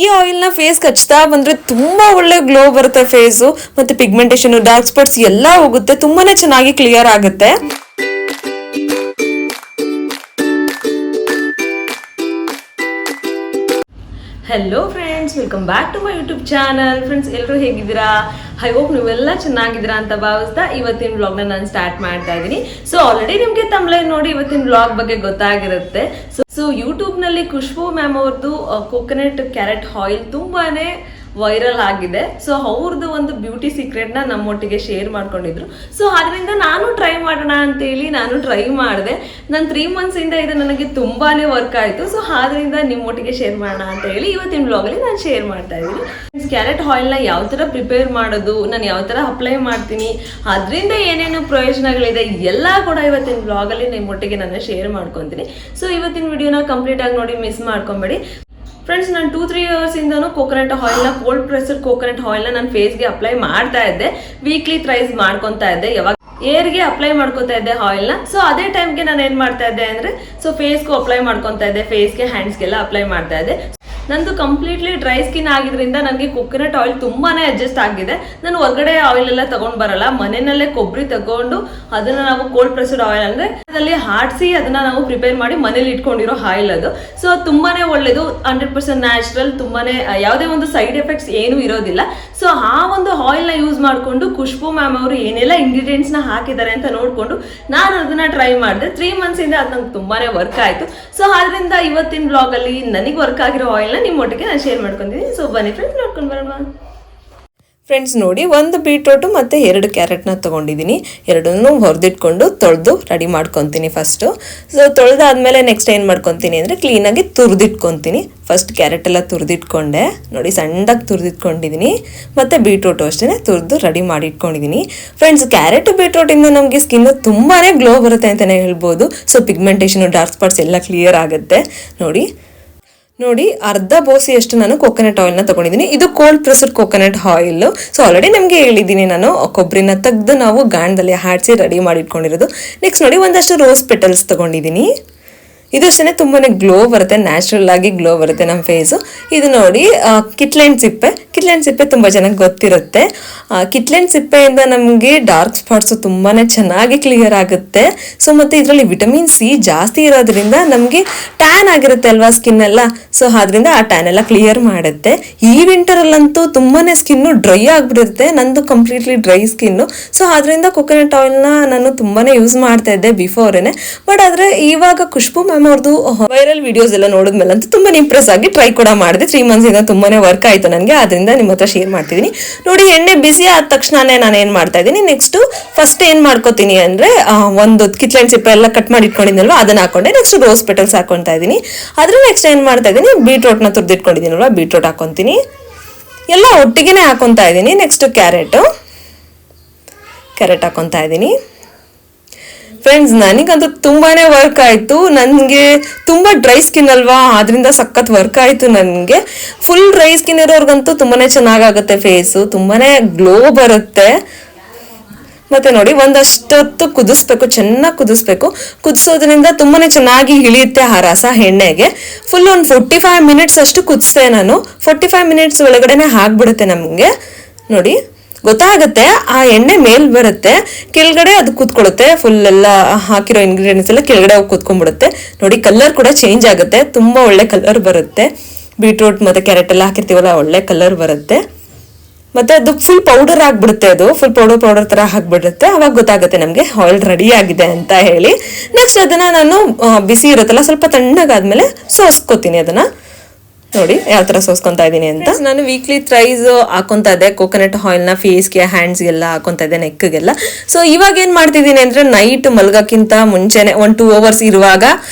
ಈ ಆಯಿಲ್ನ ಫೇಸ್ಗೆ ಹಚ್ತಾ ಬಂದರೆ ತುಂಬ ಒಳ್ಳೆ ಗ್ಲೋ ಬರುತ್ತೆ ಫೇಸು, ಮತ್ತು ಪಿಗ್ಮೆಂಟೇಷನ್, ಡಾರ್ಕ್ ಸ್ಪಾಟ್ಸ್ ಎಲ್ಲ ಹೋಗುತ್ತೆ, ತುಂಬಾ ಚೆನ್ನಾಗಿ ಕ್ಲಿಯರ್ ಆಗುತ್ತೆ. Hello friends, welcome back to my YouTube channel. Friends, ಎಲ್ಲರೂ ಹೇಗಿದ್ದೀರಾ? ಐ ಹೋಪ್ ನೀವೆಲ್ಲ ಚೆನ್ನಾಗಿದ್ದೀರಾ ಅಂತ ಭಾವಿಸ್ತಾ ಇವತ್ತಿನ ವ್ಲಾಗ್ನ ನಾನು ಸ್ಟಾರ್ಟ್ ಮಾಡ್ತಾ ಇದ್ದೀನಿ. ಸೊ ಆಲ್ರೆಡಿ ನಿಮಗೆ ತಮ್ಲೈನ್ ನೋಡಿ ಇವತ್ತಿನ ವ್ಲಾಗ್ ಬಗ್ಗೆ ಗೊತ್ತಾಗಿರುತ್ತೆ. ಸೊ ಯೂಟ್ಯೂಬ್ನಲ್ಲಿ ಖುಷ್ಬೂ ಮ್ಯಾಮ್ ಅವ್ರದ್ದು ಕೋಕೋನಟ್ ಕ್ಯಾರೆಟ್ ಆಯಿಲ್ ತುಂಬಾನೇ ವೈರಲ್ ಆಗಿದೆ. ಸೊ ಅವ್ರದ್ದು ಒಂದು ಬ್ಯೂಟಿ ಸೀಕ್ರೆಟ್ನ ನಮ್ಮೊಟ್ಟಿಗೆ ಶೇರ್ ಮಾಡ್ಕೊಂಡಿದ್ರು. ಸೊ ಅದರಿಂದ ನಾನು ಟ್ರೈ ಮಾಡೋಣ ಅಂತೇಳಿ ನಾನು ಟ್ರೈ ಮಾಡಿದೆ. ನಾನು 3 ಮಂತ್ಸಿಂದ ಇದು ನನಗೆ ತುಂಬಾ ವರ್ಕ್ ಆಯಿತು. ಸೊ ಅದರಿಂದ ನಿಮ್ಮೊಟ್ಟಿಗೆ ಶೇರ್ ಮಾಡೋಣ ಅಂತ ಹೇಳಿ ಇವತ್ತಿನ ವ್ಲಾಗಲ್ಲಿ ನಾನು ಶೇರ್ ಮಾಡ್ತಾ ಇದ್ದೀನಿ. ಕ್ಯಾರೆಟ್ ಆಯಿಲ್ನ ಯಾವ ಥರ ಪ್ರಿಪೇರ್ ಮಾಡೋದು, ನಾನು ಯಾವ ಥರ ಅಪ್ಲೈ ಮಾಡ್ತೀನಿ, ಅದರಿಂದ ಏನೇನು ಪ್ರಯೋಜನಗಳಿದೆ ಎಲ್ಲ ಕೂಡ ಇವತ್ತಿನ ವ್ಲಾಗಲ್ಲಿ ನಿಮ್ಮೊಟ್ಟಿಗೆ ನಾನು ಶೇರ್ ಮಾಡ್ಕೊತೀನಿ. ಸೊ ಇವತ್ತಿನ ವಿಡಿಯೋನ ಕಂಪ್ಲೀಟ್ ಆಗಿ ನೋಡಿ, ಮಿಸ್ ಮಾಡ್ಕೊಬೇಡಿ. ಫ್ರೆಂಡ್ಸ್, ನಾನು 2-3 ಇಯರ್ಸಿಂದನೂ ಕೋಕೋನಟ್ ಆಯಿಲ್ನ, ಕೋಲ್ಡ್ ಪ್ರೆಸ್ಡ್ ಕೋಕೋನಟ್ ಆಯಿಲ್ನ ನಾನು ಫೇಸ್ಗೆ ಅಪ್ಲೈ ಮಾಡ್ತಾ ಇದ್ದೆ. ವೀಕ್ಲಿ ಥ್ರೈಸ್ ಮಾಡ್ಕೊತಾ ಇದ್ದೆ. ಯಾವಾಗ ಏರ್ಗೆ ಅಪ್ಲೈ ಮಾಡ್ಕೊತಾ ಇದ್ದೆ ಆಯಿಲ್ನ. ಸೊ ಅದೇ ಟೈಮ್ಗೆ ನಾನು ಏನು ಮಾಡ್ತಾ ಇದ್ದೆ ಅಂದರೆ, ಸೊ ಫೇಸ್ಗೂ ಅಪ್ಲೈ ಮಾಡ್ಕೊತಾ ಇದ್ದೆ, ಫೇಸ್ಗೆ ಹ್ಯಾಂಡ್ಸ್ಗೆಲ್ಲ ಅಪ್ಲೈ ಮಾಡ್ತಾ ಇದ್ದೆ. ನಂದು ಕಂಪ್ಲೀಟ್ಲಿ ಡ್ರೈ ಸ್ಕಿನ್ ಆಗಿದ್ರಿಂದ ನನಗೆ ಕೋಕೋನಟ್ ಆಯಿಲ್ ತುಂಬಾನೇ ಅಡ್ಜಸ್ಟ್ ಆಗಿದೆ. ನಾನು ಹೊರಗಡೆ ಆಯಿಲ್ ಎಲ್ಲ ತಗೊಂಡ್ ಬರಲ್ಲ, ಮನೆಯಲ್ಲೇ ಕೊಬ್ಬರಿ ತಗೊಂಡು ಅದನ್ನ ನಾವು ಕೋಲ್ಡ್ ಪ್ರೆಸ್ಡ್ ಆಯಿಲ್ ಅಂದ್ರೆ ಅದರಲ್ಲಿ ಹಾಡಿಸಿ ಅದನ್ನ ನಾವು ಪ್ರಿಪೇರ್ ಮಾಡಿ ಮನೇಲಿ ಇಟ್ಕೊಂಡಿರೋ ಆಯಿಲ್ ಅದು. ಸೊ ತುಂಬಾನೇ ಒಳ್ಳೇದು, 100% ನ್ಯಾಚುರಲ್, ತುಂಬಾನೇ ಯಾವುದೇ ಒಂದು ಸೈಡ್ ಎಫೆಕ್ಟ್ಸ್ ಏನೂ ಇರೋದಿಲ್ಲ. ಸೊ ಆ ಒಂದು ಆಯಿಲ್ನ ಯೂಸ್ ಮಾಡಿಕೊಂಡು ಖುಷ್ಬೂ ಮ್ಯಾಮ್ ಅವರು ಏನೆಲ್ಲ ಇಂಗ್ರೀಡಿಯೆಂಟ್ಸ್ನ ಹಾಕಿದ್ದಾರೆ ಅಂತ ನೋಡಿಕೊಂಡು ನಾನು ಅದನ್ನ ಟ್ರೈ ಮಾಡಿದೆ. 3 ಮಂತ್ಸಿಂದ ಅದು ನಂಗೆ ತುಂಬಾನೇ ವರ್ಕ್ ಆಯಿತು. ಸೊ ಅದರಿಂದ ಇವತ್ತಿನ ಬ್ಲಾಗಲ್ಲಿ ನನಗೆ ವರ್ಕ್ ಆಗಿರೋ ಆಯಿಲ್ ನಿಮ್ಮೊಟ್ಟಿಗೆ ನಾನು ಶೇರ್ ಮಾಡ್ಕೊಂಡಿದ್ದೀನಿ. ಸೊ ಬನ್ನಿ ಫ್ರೆಂಡ್ಸ್, ನೋಡ್ಕೊಂಡು ಬರೋಣ. ಫ್ರೆಂಡ್ಸ್ ನೋಡಿ, 1 ಬೀಟ್ರೋಟು ಮತ್ತು 2 ಕ್ಯಾರೆಟ್ನ ತೊಗೊಂಡಿದ್ದೀನಿ. ಎರಡನ್ನೂ ಹೊರದಿಟ್ಕೊಂಡು ತೊಳೆದು ರೆಡಿ ಮಾಡ್ಕೊತೀನಿ ಫಸ್ಟು. ಸೊ ತೊಳೆದಾದ್ಮೇಲೆ ನೆಕ್ಸ್ಟ್ ಏನು ಮಾಡ್ಕೊತೀನಿ ಅಂದರೆ ಕ್ಲೀನಾಗಿ ತುರಿದಿಟ್ಕೊತೀನಿ. ಫಸ್ಟ್ ಕ್ಯಾರೆಟ್ ಎಲ್ಲ ತುರಿದಿಟ್ಕೊಂಡೆ ನೋಡಿ, ಸಣ್ಣದಾಗಿ ತುರಿದಿಟ್ಕೊಂಡಿದ್ದೀನಿ. ಮತ್ತು ಬೀಟ್ರೋಟು ಅಷ್ಟೇ ತುರಿದು ರೆಡಿ ಮಾಡಿ ಇಟ್ಕೊಂಡಿದ್ದೀನಿ. ಫ್ರೆಂಡ್ಸ್, ಕ್ಯಾರೆಟ್ ಬೀಟ್ರೋಟಿಂದ ನಮಗೆ ಸ್ಕಿನ್ನು ತುಂಬಾ ಗ್ಲೋ ಬರುತ್ತೆ ಅಂತಲೇ ಹೇಳ್ಬೋದು. ಸೊ ಪಿಗ್ಮೆಂಟೇಷನು, ಡಾರ್ಕ್ ಸ್ಪಾಟ್ಸ್ ಎಲ್ಲ ಕ್ಲಿಯರ್ ಆಗುತ್ತೆ. ನೋಡಿ ಅರ್ಧ ಬೋಸಿಯಷ್ಟು ನಾನು ಕೋಕೋನಟ್ ಆಯಿಲ್ನ ತೊಗೊಂಡಿದ್ದೀನಿ. ಇದು cold pressed coconut oil. So already ನಮಗೆ ಹೇಳಿದ್ದೀನಿ ನಾನು, ಕೊಬ್ಬರಿನ ತೆಗೆದು ನಾವು ಗಾಣದಲ್ಲಿ ಹಾಡಿಸಿ ರೆಡಿ ಮಾಡಿ ಇಟ್ಕೊಂಡಿರೋದು. ನೆಕ್ಸ್ಟ್ ನೋಡಿ, ಒಂದಷ್ಟು ರೋಸ್ ಪೆಟಲ್ಸ್ ತೊಗೊಂಡಿದ್ದೀನಿ. ಇದು ಅಷ್ಟೇ ತುಂಬಾ ಗ್ಲೋ ಬರುತ್ತೆ, ನ್ಯಾಚುರಲ್ ಆಗಿ ಗ್ಲೋ ಬರುತ್ತೆ ನಮ್ಮ ಫೇಸು. ಇದು ನೋಡಿ ಕಿತ್ಲೆಹಣ್ಣು ಸಿಪ್ಪೆ ತುಂಬ ಚೆನ್ನಾಗಿ ಗೊತ್ತಿರುತ್ತೆ. ಕಿತ್ಲೆಹಣ್ಣು ಸಿಪ್ಪೆಯಿಂದ ನಮಗೆ ಡಾರ್ಕ್ ಸ್ಪಾಟ್ಸು ತುಂಬಾ ಚೆನ್ನಾಗಿ ಕ್ಲಿಯರ್ ಆಗುತ್ತೆ. ಸೊ ಮತ್ತು ಇದರಲ್ಲಿ ವಿಟಮಿನ್ ಸಿ ಜಾಸ್ತಿ ಇರೋದ್ರಿಂದ ನಮಗೆ ಟ್ಯಾನ್ ಆಗಿರುತ್ತೆ ಅಲ್ವಾ ಸ್ಕಿನ್ ಎಲ್ಲ. ಸೊ ಅದರಿಂದ ಆ ಟ್ಯಾನ್ ಎಲ್ಲ ಕ್ಲಿಯರ್ ಮಾಡುತ್ತೆ. ಈ ವಿಂಟರಲ್ಲಂತೂ ತುಂಬಾ ಸ್ಕಿನ್ನು ಡ್ರೈ ಆಗಿಬಿಡುತ್ತೆ. ನಂದು ಕಂಪ್ಲೀಟ್ಲಿ ಡ್ರೈ ಸ್ಕಿನ್ನು. ಸೊ ಅದರಿಂದ ಕೋಕೋನಟ್ ಆಯಿಲ್ನ ನಾನು ತುಂಬಾ ಯೂಸ್ ಮಾಡ್ತಾ ಇದ್ದೆ ಬಿಫೋರೇನೆ. ಬಟ್ ಆದರೆ ಇವಾಗ ಖುಷ್ಬೂ ಮ್ಯಾಮ್ ಅವ್ರದ್ದು ವೈರಲ್ ವಿಡಿಯೋಸ್ ಎಲ್ಲ ನೋಡಿದ್ಮೇಲೆ ಅಂತೂ ತುಂಬಾ ಇಂಪ್ರೆಸ್ ಆಗಿ ಟ್ರೈ ಕೂಡ ಮಾಡಿದೆ. 3 ಮಂತ್ಸಿಂದ ತುಂಬಾನೇ ವರ್ಕ್ ಆಯಿತು ನನಗೆ. ಅದರಿಂದ ನಿಮ್ಮ ಹತ್ರ ಶೇರ್ ಮಾಡ್ತಿದ್ದೀನಿ. ನೋಡಿ, ಎಣ್ಣೆ ಬಿಸಿ ಆದ ತಕ್ಷಣನೇ ನಾನು ಏನು ಮಾಡ್ತಾ ಇದ್ದೀನಿ, ನೆಕ್ಸ್ಟ್ ಫಸ್ಟ್ ಏನು ಮಾಡ್ಕೋತೀನಿ ಅಂದರೆ, ಒಂದು ಕಿತ್ಲೆಹಣ್ಣು ಸಿಪ್ಪೆ ಎಲ್ಲ ಕಟ್ ಮಾಡಿ ಇಟ್ಕೊಂಡಿದ್ದೀನಲ್ವ ಅದನ್ನ ಹಾಕೊಂಡೆ. ನೆಕ್ಸ್ಟ್ ರೋಸ್ ಪೆಟಲ್ಸ್ ಹಾಕೊತಾ ಇದ್ದೀನಿ. ಅದ್ರ ನೆಕ್ಸ್ಟ್ ಏನು ಮಾಡ್ತಾ ಇದ್ದೀನಿ, ಬೀಟ್ರೋಟ್ನ ತುರಿದಿಟ್ಕೊಂಡಿದ್ದೀನಲ್ವ ಬೀಟ್ರೋಟ್ ಹಾಕೊತೀನಿ. ಎಲ್ಲ ಒಟ್ಟಿಗೆ ಹಾಕೊತಾ ಇದ್ದೀನಿ. ನೆಕ್ಸ್ಟ್ ಕ್ಯಾರೆಟ್ ಹಾಕೊತಾ ಇದ್ದೀನಿ. ಫ್ರೆಂಡ್ಸ್, ನನಗಂತೂ ತುಂಬಾನೇ ವರ್ಕ್ ಆಯಿತು. ನನಗೆ ತುಂಬ ಡ್ರೈ ಸ್ಕಿನ್ ಅಲ್ವಾ, ಅದರಿಂದ ಸಖತ್ ವರ್ಕ್ ಆಯಿತು ನನಗೆ. ಫುಲ್ ಡ್ರೈ ಸ್ಕಿನ್ ಇರೋರ್ಗಂತೂ ತುಂಬಾ ಚೆನ್ನಾಗಾಗುತ್ತೆ ಫೇಸು, ತುಂಬಾ ಗ್ಲೋ ಬರುತ್ತೆ. ಮತ್ತು ನೋಡಿ, ಒಂದಷ್ಟೊತ್ತು ಚೆನ್ನಾಗಿ ಕುದಿಸೋದ್ರಿಂದ ತುಂಬಾ ಚೆನ್ನಾಗಿ ಇಳಿಯುತ್ತೆ ಆ ರಸ ಎಣ್ಣೆಗೆ. ಫುಲ್ ಒಂದು 45 ಮಿನಿಟ್ಸ್ ಅಷ್ಟು ಕುದಿಸೆ ನಾನು. 45 ಮಿನಿಟ್ಸ್ ಒಳಗಡೆನೆ ಹಾಕ್ಬಿಡುತ್ತೆ ನಮಗೆ. ನೋಡಿ ಗೊತ್ತಾಗುತ್ತೆ, ಆ ಎಣ್ಣೆ ಮೇಲ್ ಬರುತ್ತೆ, ಕೆಳಗಡೆ ಅದು ಕೂತ್ಕೊಳ್ಳುತ್ತೆ. ಫುಲ್ ಎಲ್ಲ ಹಾಕಿರೋ ಇಂಗ್ರೀಡಿಯೆಂಟ್ಸ್ ಎಲ್ಲ ಕೆಳಗಡೆ ಹೋಗಿ ಕೂತ್ಕೊಂಡ್ಬಿಡುತ್ತೆ. ನೋಡಿ, ಕಲರ್ ಕೂಡ ಚೇಂಜ್ ಆಗುತ್ತೆ, ತುಂಬ ಒಳ್ಳೆ ಕಲರ್ ಬರುತ್ತೆ. ಬೀಟ್ರೂಟ್ ಮತ್ತು ಕ್ಯಾರೆಟ್ ಎಲ್ಲ ಹಾಕಿರ್ತೀವಲ್ಲ, ಒಳ್ಳೆ ಕಲರ್ ಬರುತ್ತೆ. ಮತ್ತು ಅದು ಫುಲ್ ಪೌಡರ್ ಆಗಿಬಿಡುತ್ತೆ, ಅದು ಫುಲ್ ಪೌಡರ್ ಥರ ಹಾಕ್ಬಿಡುತ್ತೆ. ಅವಾಗ ಗೊತ್ತಾಗುತ್ತೆ ನಮಗೆ ಆಯಿಲ್ ರೆಡಿ ಆಗಿದೆ ಅಂತ ಹೇಳಿ. ನೆಕ್ಸ್ಟ್ ಅದನ್ನು ನಾನು ಬಿಸಿ ಇರುತ್ತಲ್ಲ, ಸ್ವಲ್ಪ ತಣ್ಣಗಾದ್ಮೇಲೆ ಸೋಸ್ಕೋತೀನಿ ಅದನ್ನು. ನೋಡಿ ಯಾವ ಥರ ಸೋಸ್ಕೊತಾ ಇದ್ದೀನಿ ಅಂತ. ನಾನು ವೀಕ್ಲಿ ಥ್ರೈಸ್ ಹಾಕೊತಾ ಇದ್ದೆ ಕೋಕೋನಟ್ ಆಯಿಲ್ನ ಫೇಸ್ಗೆ, ಹ್ಯಾಂಡ್ಸ್ಗೆಲ್ಲ ಹಾಕೊತಾ ಇದ್ದೆ, ನೆಕ್ಗೆಲ್ಲ. ಸೊ ಇವಾಗ ಏನು ಮಾಡ್ತಿದ್ದೀನಿ ಅಂದರೆ, ನೈಟ್ ಮಲ್ಗೋಕ್ಕಿಂತ ಮುಂಚೆನೆ 1-2 ಅವರ್ಸ್ ಇರುವಾಗ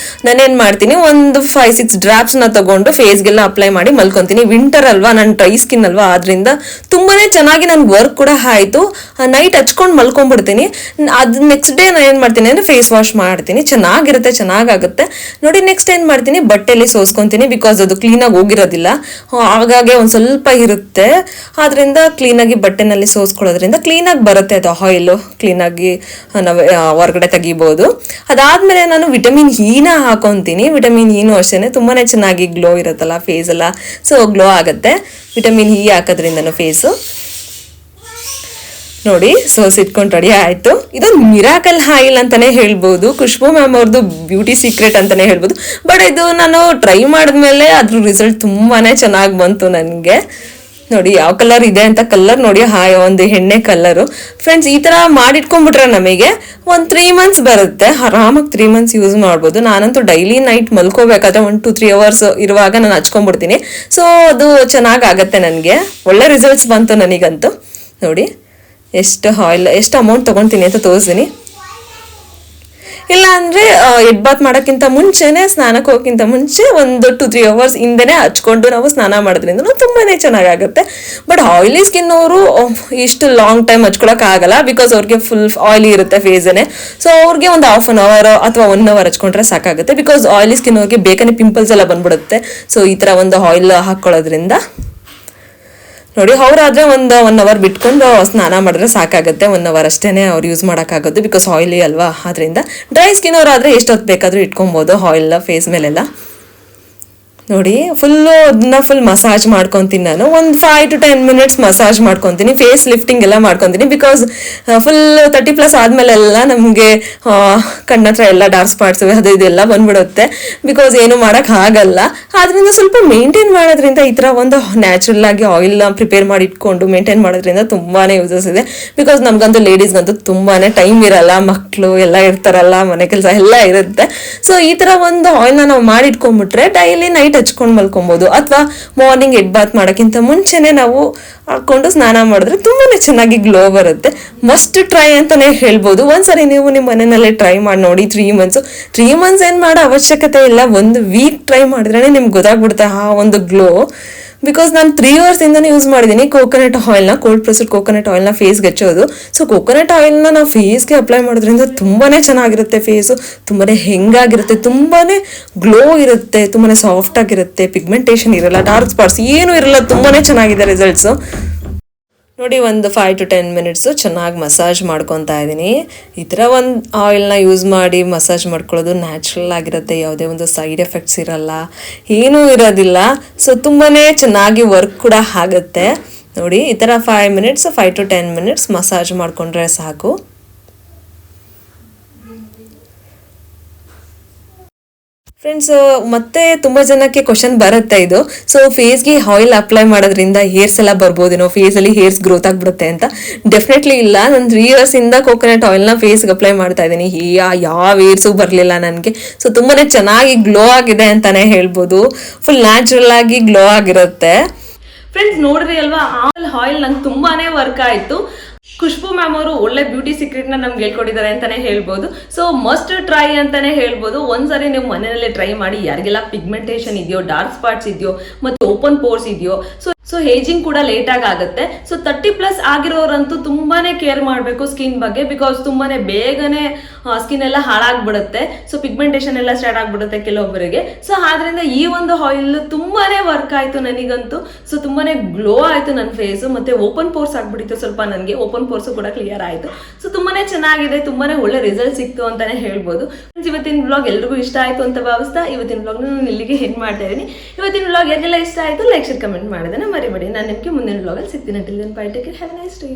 ನಾನೇನು ಮಾಡ್ತೀನಿ, ಒಂದು 5-6 ಡ್ರಾಪ್ಸ್ನ ತಗೊಂಡು ಫೇಸ್ಗೆಲ್ಲ ಅಪ್ಲೈ ಮಾಡಿ ಮಲ್ಕೊತೀನಿ. ವಿಂಟರ್ ಅಲ್ವಾ, ನಾನು ಡ್ರೈ ಸ್ಕಿನ್ ಅಲ್ವಾ, ಆದ್ರಿಂದ ತುಂಬಾ ಚೆನ್ನಾಗಿ ನನ್ಗೆ ವರ್ಕ್ ಕೂಡ ಆಯಿತು. ನೈಟ್ ಹಚ್ಕೊಂಡು ಮಲ್ಕೊಂಡ್ಬಿಡ್ತೀನಿ. ಅದು ನೆಕ್ಸ್ಟ್ ಡೇ ನಾನು ಏನು ಮಾಡ್ತೀನಿ ಅಂದರೆ ಫೇಸ್ ವಾಶ್ ಮಾಡ್ತೀನಿ, ಚೆನ್ನಾಗಿರುತ್ತೆ, ಚೆನ್ನಾಗಾಗುತ್ತೆ. ನೋಡಿ, ನೆಕ್ಸ್ಟ್ ಏನು ಮಾಡ್ತೀನಿ, ಬಟ್ಟೆಯಲ್ಲಿ ಸೋಸ್ಕೊತೀನಿ. ಬಿಕಾಸ್ ಅದು ಕ್ಲೀನಾಗಿ ಹೋಗಿರೋದಿಲ್ಲ, ಹಾಗಾಗಿ ಒಂದು ಸ್ವಲ್ಪ ಇರುತ್ತೆ. ಆದ್ರಿಂದ ಕ್ಲೀನಾಗಿ ಬಟ್ಟೆನಲ್ಲಿ ಸೋಸ್ಕೊಳ್ಳೋದ್ರಿಂದ ಕ್ಲೀನಾಗಿ ಬರುತ್ತೆ ಅದು ಆಯಿಲು, ಕ್ಲೀನಾಗಿ ನಾವು ಹೊರಗಡೆ ತೆಗಿಬೋದು. ಅದಾದಮೇಲೆ ನಾನು ವಿಟಮಿನ್ ಇನ ಹಾಕೊತೀನಿ. ವಿಟಮಿನ್ ಇನೂ ಅಷ್ಟೇ ತುಂಬಾ ಚೆನ್ನಾಗಿ ಗ್ಲೋ ಇರುತ್ತಲ್ಲ ಫೇಸ್ ಎಲ್ಲ, ಸೊ ಗ್ಲೋ ಆಗುತ್ತೆ ವಿಟಮಿನ್ ಇ ಹಾಕೋದ್ರಿಂದನೂ ಫೇಸು. ನೋಡಿ ಇಟ್ಕೊಂಡು ರೆಡಿ ಆಯಿತು. ಇದೊಂದು ಮಿರಾಕಲ್ ಆಯಿಲ್ ಅಂತಲೇ ಹೇಳ್ಬೋದು, ಖುಷ್ಬೂ ಮ್ಯಾಮ್ ಅವ್ರದ್ದು ಬ್ಯೂಟಿ ಸೀಕ್ರೆಟ್ ಅಂತಲೇ ಹೇಳ್ಬೋದು. ಬಟ್ ಇದು ನಾನು ಟ್ರೈ ಮಾಡಿದ್ಮೇಲೆ ಅದ್ರ ರಿಸಲ್ಟ್ ತುಂಬಾ ಚೆನ್ನಾಗಿ ಬಂತು ನನಗೆ. ನೋಡಿ ಯಾವ ಕಲರ್ ಇದೆ ಅಂತ, ಕಲರ್ ನೋಡಿ ಒಂದು ಎಣ್ಣೆ ಕಲರು. ಫ್ರೆಂಡ್ಸ್ ಈ ಥರ ಮಾಡಿಟ್ಕೊಂಡ್ಬಿಟ್ರೆ ನಮಗೆ ಒಂದು 3 months ಬರುತ್ತೆ, ಆರಾಮಾಗಿ 3 months ಯೂಸ್ ಮಾಡ್ಬೋದು. ನಾನಂತೂ ಡೈಲಿ ನೈಟ್ ಮಲ್ಕೋಬೇಕಾದ್ರೆ 1 to 3 hours ಇರುವಾಗ ನಾನು ಹಚ್ಕೊಂಡ್ಬಿಡ್ತೀನಿ. ಸೊ ಅದು ಚೆನ್ನಾಗಾಗತ್ತೆ, ನನಗೆ ಒಳ್ಳೆ ರಿಸಲ್ಟ್ಸ್ ಬಂತು ನನಗಂತೂ. ನೋಡಿ ಎಷ್ಟು ಅಮೌಂಟ್ ತೊಗೊತೀನಿ ಅಂತ ತೋರಿಸ್ತೀನಿ. ಇಲ್ಲ ಅಂದರೆ ಹೆಡ್ ಬಾತ್ ಮಾಡೋಕ್ಕಿಂತ ಮುಂಚೆನೇ, ಸ್ನಾನಕ್ಕೆ ಹೋಗೋಕ್ಕಿಂತ ಮುಂಚೆ 1 to 3 hours ಹಿಂದೆನೇ ಹಚ್ಕೊಂಡು ನಾವು ಸ್ನಾನ ಮಾಡೋದ್ರಿಂದ ತುಂಬಾ ಚೆನ್ನಾಗಾಗುತ್ತೆ. ಬಟ್ ಆಯಿಲಿ ಸ್ಕಿನ್ ಅವರು ಇಷ್ಟು ಲಾಂಗ್ ಟೈಮ್ ಹಚ್ಕೊಳಕ್ಕಾಗಲ್ಲ, ಬಿಕಾಸ್ ಅವ್ರಿಗೆ ಫುಲ್ ಆಯಿಲಿ ಇರುತ್ತೆ ಫೇಸೇ. ಸೊ ಅವ್ರಿಗೆ ಒಂದು 1/2 hour ಅಥವಾ 1 hour ಹಚ್ಕೊಂಡ್ರೆ ಸಾಕಾಗುತ್ತೆ, ಬಿಕಾಸ್ ಆಯಿಲಿ ಸ್ಕಿನ್ ಅವ್ರಿಗೆ ಬೇಕನೆ ಪಿಂಪಲ್ಸ್ ಎಲ್ಲ ಬಂದ್ಬಿಡುತ್ತೆ. ಸೊ ಈ ಥರ ಒಂದು ಆಯಿಲ್ ಹಾಕ್ಕೊಳ್ಳೋದ್ರಿಂದ ನೋಡಿ, ಅವರಾದರೆ ಒಂದು 1 hour ಬಿಟ್ಕೊಂಡು ಸ್ನಾನ ಮಾಡಿದ್ರೆ ಸಾಕಾಗುತ್ತೆ. 1 hour ಅಷ್ಟೇ ಅವ್ರು ಯೂಸ್ ಮಾಡೋಕ್ಕಾಗೋದು, ಬಿಕಾಸ್ ಆಯಿಲಿ ಅಲ್ವಾ. ಆದ್ದರಿಂದ ಡ್ರೈ ಸ್ಕಿನ್ ಅವರಾದರೆ ಎಷ್ಟೊತ್ತು ಬೇಕಾದರೂ ಇಟ್ಕೊಬೋದು ಆಯಿಲ್ ಫೇಸ್ ಮೇಲೆಲ್ಲ. ನೋಡಿ ಅದನ್ನ ಫುಲ್ ಮಸಾಜ್ ಮಾಡ್ಕೊತೀನಿ ನಾನು. ಒಂದು 5 to 10 minutes ಮಸಾಜ್ ಮಾಡ್ಕೊತೀನಿ. ಫೇಸ್ ಲಿಫ್ಟಿಂಗ್ ಎಲ್ಲ ಮಾಡ್ಕೊತೀನಿ, ಬಿಕಾಸ್ ಫುಲ್ 30+ ಆದಮೇಲೆಲ್ಲ ನಮಗೆ ಕಣ್ಣತ್ರ ಎಲ್ಲ ಡಾರ್ಕ್ ಸ್ಪಾಟ್ಸ್ ಅದು ಇದೆಲ್ಲ ಬಂದ್ಬಿಡುತ್ತೆ, ಬಿಕಾಸ್ ಏನು ಮಾಡೋಕ್ಕಾಗಲ್ಲ. ಆದ್ದರಿಂದ ಸ್ವಲ್ಪ ಮೇಂಟೈನ್ ಮಾಡೋದ್ರಿಂದ, ಈ ಥರ ಒಂದು ನ್ಯಾಚುರಲ್ ಆಗಿ ಆಯಿಲ್ನ ಪ್ರಿಪೇರ್ ಮಾಡಿ ಇಟ್ಕೊಂಡು ಮೇಂಟೈನ್ ಮಾಡೋದ್ರಿಂದ ತುಂಬಾ ಯೂಸಸ್ ಇದೆ. ಬಿಕಾಸ್ ನಮಗಂತೂ ಲೇಡೀಸ್ಗಂತೂ ತುಂಬಾ ಟೈಮ್ ಇರಲ್ಲ, ಮಕ್ಕಳು ಎಲ್ಲ ಇರ್ತಾರಲ್ಲ, ಮನೆ ಕೆಲಸ ಎಲ್ಲ ಇರುತ್ತೆ. ಸೊ ಈ ಥರ ಒಂದು ಆಯಿಲ್ನ ನಾವು ಮಾಡಿಟ್ಕೊಂಡ್ಬಿಟ್ರೆ ಡೈಲಿ ನೈಟ್ ಹಚ್ಕೊಂಡು ಮಲ್ಕೊಬೋದು, ಅಥವಾ ಮಾರ್ನಿಂಗ್ ಹೆಡ್ ಬಾತ್ ಮಾಡೋಕ್ಕಿಂತ ಮುಂಚೆನೆ ನಾವು ಹಾಕೊಂಡು ಸ್ನಾನ ಮಾಡಿದ್ರೆ ತುಂಬಾ ಚೆನ್ನಾಗಿ ಗ್ಲೋ ಬರುತ್ತೆ. ಮಸ್ಟ್ ಟ್ರೈ ಅಂತಲೇ ಹೇಳ್ಬೋದು. ಒಂದ್ಸರಿ ನೀವು ನಿಮ್ಮ ಮನೆಯಲ್ಲೇ ಟ್ರೈ ಮಾಡಿ ನೋಡಿ. 3 months ಏನು ಮಾಡೋ ಅವಶ್ಯಕತೆ ಇಲ್ಲ, 1 week ಟ್ರೈ ಮಾಡಿದ್ರೆ ನಿಮ್ಗೆ ಗೊತ್ತಾಗ್ಬಿಡುತ್ತೆ ಆ ಒಂದು ಗ್ಲೋ. ಬಿಕಾಸ್ ನಾನು 3 years ಇಂದನೇ ಯೂಸ್ ಮಾಡಿದ್ದೀನಿ ಕೋಕೋನಟ್ ಆಯಿಲ್ನ, ಕೋಲ್ಡ್ ಪ್ರೆಸ್ಡ್ ಕೋಕೋನಟ್ ಆಯಿಲ್ನ ಫೇಸ್ಗೆ ಹಚ್ಚೋದು. ಸೊ ಕೋಕೋನಟ್ ಆಯಿಲ್ನ ನಾವು ಫೇಸ್ಗೆ ಅಪ್ಲೈ ಮಾಡೋದ್ರಿಂದ ತುಂಬಾ ಚೆನ್ನಾಗಿರುತ್ತೆ ಫೇಸು, ತುಂಬಾ ಹೆಂಗಾಗಿರುತ್ತೆ, ತುಂಬಾ ಗ್ಲೋ ಇರುತ್ತೆ, ತುಂಬಾ ಸಾಫ್ಟ್ ಆಗಿರುತ್ತೆ, ಪಿಗ್ಮೆಂಟೇಷನ್ ಇರಲ್ಲ, ಡಾರ್ಕ್ ಸ್ಪಾಟ್ಸ್ ಏನೂ ಇರಲ್ಲ, ತುಂಬಾ ಚೆನ್ನಾಗಿದೆ ರಿಸಲ್ಟ್ಸು. ನೋಡಿ ಒಂದು 5 to 10 minutes ಚೆನ್ನಾಗಿ ಮಸಾಜ್ ಮಾಡ್ಕೊತಾ ಇದ್ದೀನಿ. ಈ ಥರ ಒಂದು ಆಯಿಲ್ನ ಯೂಸ್ ಮಾಡಿ ಮಸಾಜ್ ಮಾಡ್ಕೊಳ್ಳೋದು ನ್ಯಾಚುರಲ್ ಆಗಿರುತ್ತೆ, ಯಾವುದೇ ಒಂದು ಸೈಡ್ ಎಫೆಕ್ಟ್ಸ್ ಇರಲ್ಲ, ಏನೂ ಇರೋದಿಲ್ಲ. ಸೊ ತುಂಬಾ ಚೆನ್ನಾಗಿ ವರ್ಕ್ ಕೂಡ ಆಗುತ್ತೆ. ನೋಡಿ ಈ ಥರ 5 to 10 minutes ಮಸಾಜ್ ಮಾಡಿಕೊಂಡ್ರೆ ಸಾಕು. ಫ್ರೆಂಡ್ಸ್ ಮತ್ತೆ ತುಂಬ ಜನಕ್ಕೆ ಕ್ವಶನ್ ಬರುತ್ತೆ ಇದು. ಸೊ ಫೇಸ್ಗೆ ಆಯಿಲ್ ಅಪ್ಲೈ ಮಾಡೋದ್ರಿಂದ ಹೇರ್ಸ್ ಎಲ್ಲ ಬರ್ಬೋದೇನೋ, ಫೇಸಲ್ಲಿ ಹೇರ್ಸ್ ಗ್ರೋತ್ ಆಗಿಬಿಡುತ್ತೆ ಅಂತ. ಡೆಫಿನೆಟ್ಲಿ ಇಲ್ಲ. ನಾನು 3 years ಇಂದ ಕೋಕೋನಟ್ ಆಯಿಲ್ನ ಫೇಸ್ಗೆ ಅಪ್ಲೈ ಮಾಡ್ತಾ ಇದ್ದೀನಿ, ಯಾವ ಹೇರ್ಸು ಬರಲಿಲ್ಲ ನನಗೆ. ಸೊ ತುಂಬಾ ಚೆನ್ನಾಗಿ ಗ್ಲೋ ಆಗಿದೆ ಅಂತಲೇ ಹೇಳ್ಬೋದು, ಫುಲ್ ನ್ಯಾಚುರಲ್ ಆಗಿ ಗ್ಲೋ ಆಗಿರುತ್ತೆ. ಫ್ರೆಂಡ್ಸ್ ನೋಡ್ರಿ ಅಲ್ವಾ, ಆಯಿಲ್ ನಂಗೆ ತುಂಬಾ ವರ್ಕ್ ಆಯಿತು. ಖುಷ್ಬೂ ಮ್ಯಾಮ್ ಅವರು ಒಳ್ಳೆ ಬ್ಯೂಟಿ ಸೀಕ್ರೆಟ್ನ ನಮ್ಗೆ ಹೇಳ್ಕೊಟ್ಟಿದ್ದಾರೆ ಅಂತಾನೆ ಹೇಳ್ಬೋದು. ಸೊ ಮಸ್ಟ್ ಟ್ರೈ ಅಂತಾನೆ ಹೇಳ್ಬೋದು. ಒಂದ್ಸರಿ ನೀವು ಮನೆಯಲ್ಲೇ ಟ್ರೈ ಮಾಡಿ. ಯಾರಿಗೆಲ್ಲ ಪಿಗ್ಮೆಂಟೇಷನ್ ಇದೆಯೋ, ಡಾರ್ಕ್ ಸ್ಪಾಟ್ಸ್ ಇದೆಯೋ, ಮತ್ತೆ ಓಪನ್ ಪೋರ್ಸ್ ಇದೆಯೋ, ಸೊ ಏಜಿಂಗ್ ಕೂಡ ಲೇಟಾಗಿ ಆಗುತ್ತೆ. ಸೊ 30+ ಆಗಿರೋರಂತೂ ತುಂಬಾನೇ ಕೇರ್ ಮಾಡಬೇಕು ಸ್ಕಿನ್ ಬಗ್ಗೆ, ಬಿಕಾಸ್ ತುಂಬಾನೇ ಬೇಗನೆ ಸ್ಕಿನ್ ಎಲ್ಲ ಹಾಳಾಗ್ಬಿಡುತ್ತೆ. ಸೊ ಪಿಗ್ಮೆಂಟೇಷನ್ ಎಲ್ಲ ಸ್ಟಾರ್ಟ್ ಆಗ್ಬಿಡುತ್ತೆ ಕೆಲವೊಬ್ಬರಿಗೆ. ಸೊ ಆದ್ರಿಂದ ಈ ಒಂದು ಆಯಿಲ್ ತುಂಬಾನೇ ವರ್ಕ್ ಆಯ್ತು ನನಗಂತೂ. ಸೊ ತುಂಬಾನೇ ಗ್ಲೋ ಆಯ್ತು ನನ್ನ ಫೇಸು, ಮತ್ತೆ ಓಪನ್ ಪೋರ್ಸ್ ಆಗ್ಬಿಟ್ಟಿತ್ತು ಸ್ವಲ್ಪ, ನನಗೆ ಓಪನ್ ಪೋರ್ಸು ಕೂಡ ಕ್ಲಿಯರ್ ಆಯ್ತು. ಸೊ ತುಂಬಾನೇ ಚೆನ್ನಾಗಿದೆ, ತುಂಬಾನೇ ಒಳ್ಳೆ ರಿಸಲ್ಟ್ ಸಿಕ್ತು ಅಂತಾನೆ ಹೇಳ್ಬೋದು. ಇವತ್ತಿನ ಬ್ಲಾಗ್ ಎಲ್ರಿಗೂ ಇಷ್ಟ ಆಯ್ತು ಅಂತ ಭಾವಿಸ್ತಾ ಇವತ್ತಿನ ಬ್ಲಾಗ್ ನಾನು ಇಲ್ಲಿಗೆ ಹೆಂಗ್ ಮಾಡ್ತಾ ಇದ್ದೀನಿ. ಇವತ್ತಿನ ಬ್ಲಾಗ್ ಯಾರಿಗೆಲ್ಲ ಇಷ್ಟ ಆಯ್ತು ಲೈಕ್ ಶೇರ್ ಕಮೆಂಟ್ ಮಾಡಿದ್ರೆ ಮರಿಬೇಡಿ. ನಾನು ನಿಮಗೆ ಮುಂದಿನ ಬ್ಲಾಗಲ್ಲಿ ಸಿಗ್ತೀನಿ. Till then bye, take care, have a nice day.